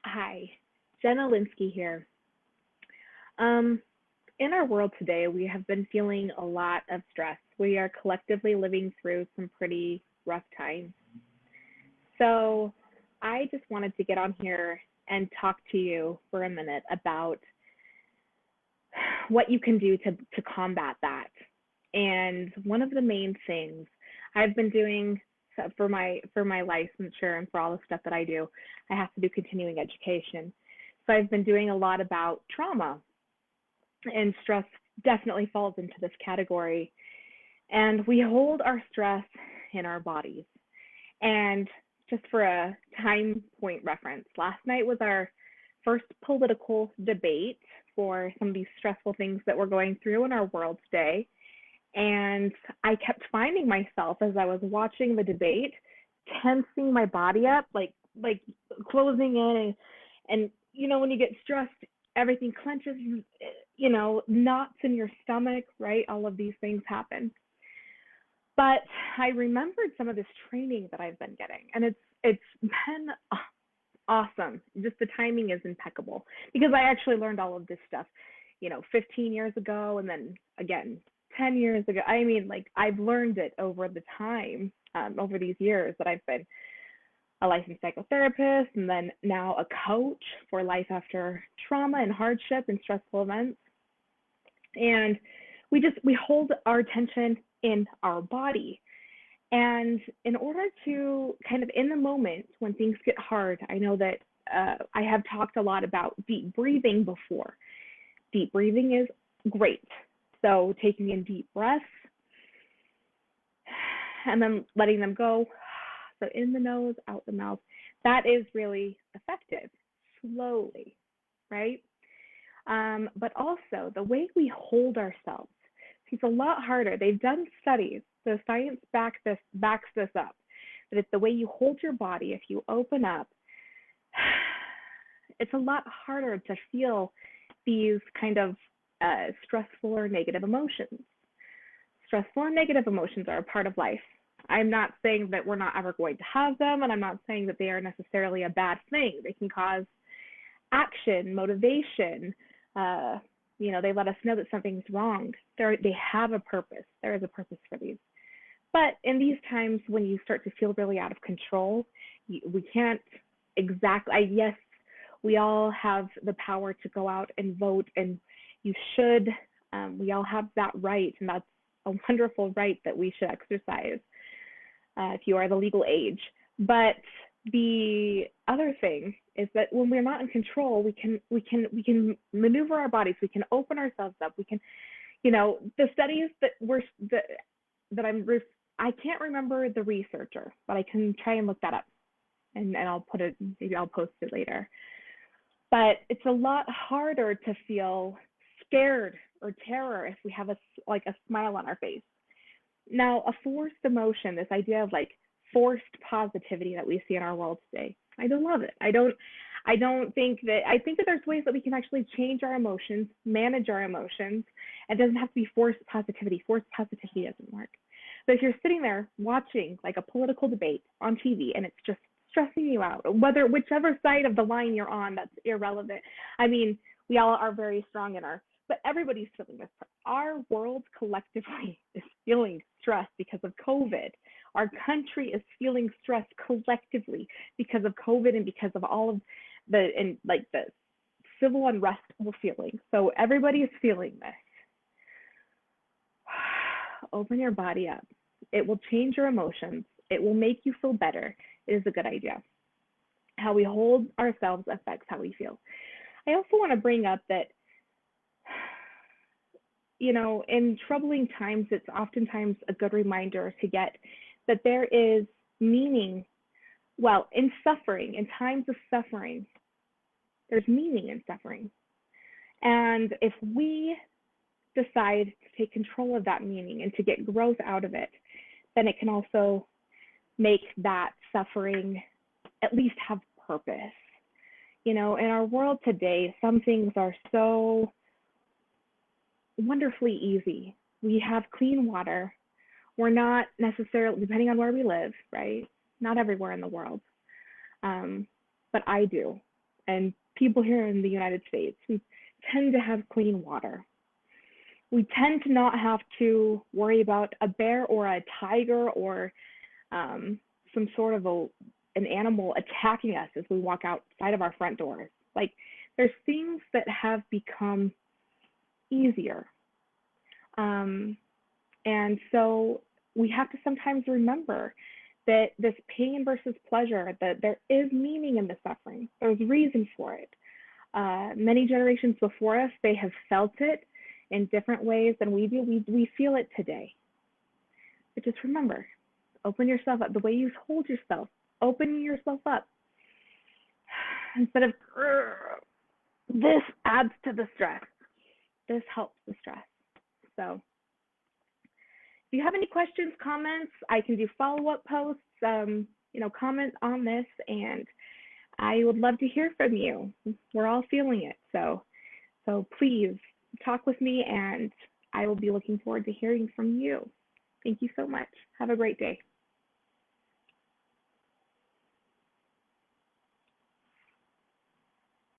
Hi, Jenna Linsky here. Um, in our world today, we have been feeling a lot of stress. We are collectively living through some pretty rough times. So, I just wanted to get on here and talk to you for a minute about what you can do to combat that. And one of the main things I've been doing for my licensure and for all the stuff that I do, I have to do continuing education. So I've been doing a lot about trauma, and stress definitely falls into this category. And we hold our stress in our bodies. And just for a time point reference, last night was our first political debate for some of these stressful things that we're going through in our world today. And I kept finding myself as I was watching the debate, tensing my body up, like closing in, and when you get stressed, everything clenches, knots in your stomach, right? All of these things happen. But I remembered some of this training that I've been getting, and it's been awesome. Just the timing is impeccable because I actually learned all of this stuff, 15 years ago, and then again 10 years ago. I mean, like, I've learned it over the time, over these years that I've been a licensed psychotherapist and then now a coach for life after trauma and hardship and stressful events. And we hold our attention in our body. And in order to kind of in the moment when things get hard, I know that I have talked a lot about deep breathing before. Deep breathing is great. So taking in deep breaths and then letting them go. So in the nose, out the mouth. That is really effective, slowly, right? But also the way we hold ourselves. It's a lot harder. They've done studies. The science backs this up. That it's the way you hold your body. If you open up, it's a lot harder to feel these kind of stressful or negative emotions. Stressful and negative emotions are a part of life. I'm not saying that we're not ever going to have them, and I'm not saying that they are necessarily a bad thing. They can cause action, motivation. They let us know that something's wrong. They have a purpose. There is a purpose for these. But in these times when you start to feel really out of control, we can't exactly. Yes, we all have the power to go out and vote, and you should. We all have that right, and that's a wonderful right that we should exercise if you are the legal age. But the other thing is that when we're not in control, we can maneuver our bodies, we can open ourselves up, we can, the studies that I can't remember the researcher, but I can try and look that up, and I'll put it, maybe I'll post it later. But it's a lot harder to feel scared or terror if we have a smile on our face. Now, a forced emotion, this idea of like forced positivity that we see in our world today, I don't love it. I don't think that. I think that there's ways that we can actually change our emotions, manage our emotions. It doesn't have to be forced positivity. Forced positivity doesn't work. But if you're sitting there watching like a political debate on TV and it's just stressing you out, whichever side of the line you're on, that's irrelevant. I mean, we all are very strong in our, but everybody's feeling this. Our world collectively is feeling stress because of COVID. Our country is feeling stress collectively because of COVID and because of all of the civil unrest we're feeling. So everybody is feeling this. Open your body up. It will change your emotions. It will make you feel better. It is a good idea. How we hold ourselves affects how we feel. I also want to bring up that, in troubling times, it's oftentimes a good reminder to get that there is meaning. Well, in suffering, in times of suffering, there's meaning in suffering. And if we decide to take control of that meaning and to get growth out of it, then it can also make that suffering at least have purpose. In our world today, some things are so wonderfully easy. We have clean water. We're not necessarily, depending on where we live, right? Not everywhere in the world, but I do. and people here in the United States, we tend to have clean water. We tend to not have to worry about a bear or a tiger or um, some sort of an animal attacking us as we walk outside of our front doors. Like, there's things that have become easier. Um, and so we have to sometimes remember that this pain versus pleasure, that there is meaning in the suffering. There's reason for it. Many generations before us, they have felt it in different ways than we do. We feel it today. But just remember, open yourself up. The way you hold yourself, opening yourself up. Instead of this adds to the stress. This helps the stress. So if you have any questions, comments, I can do follow-up posts, comment on this, and I would love to hear from you. We're all feeling it. So please talk with me, and I will be looking forward to hearing from you. Thank you so much. Have a great day.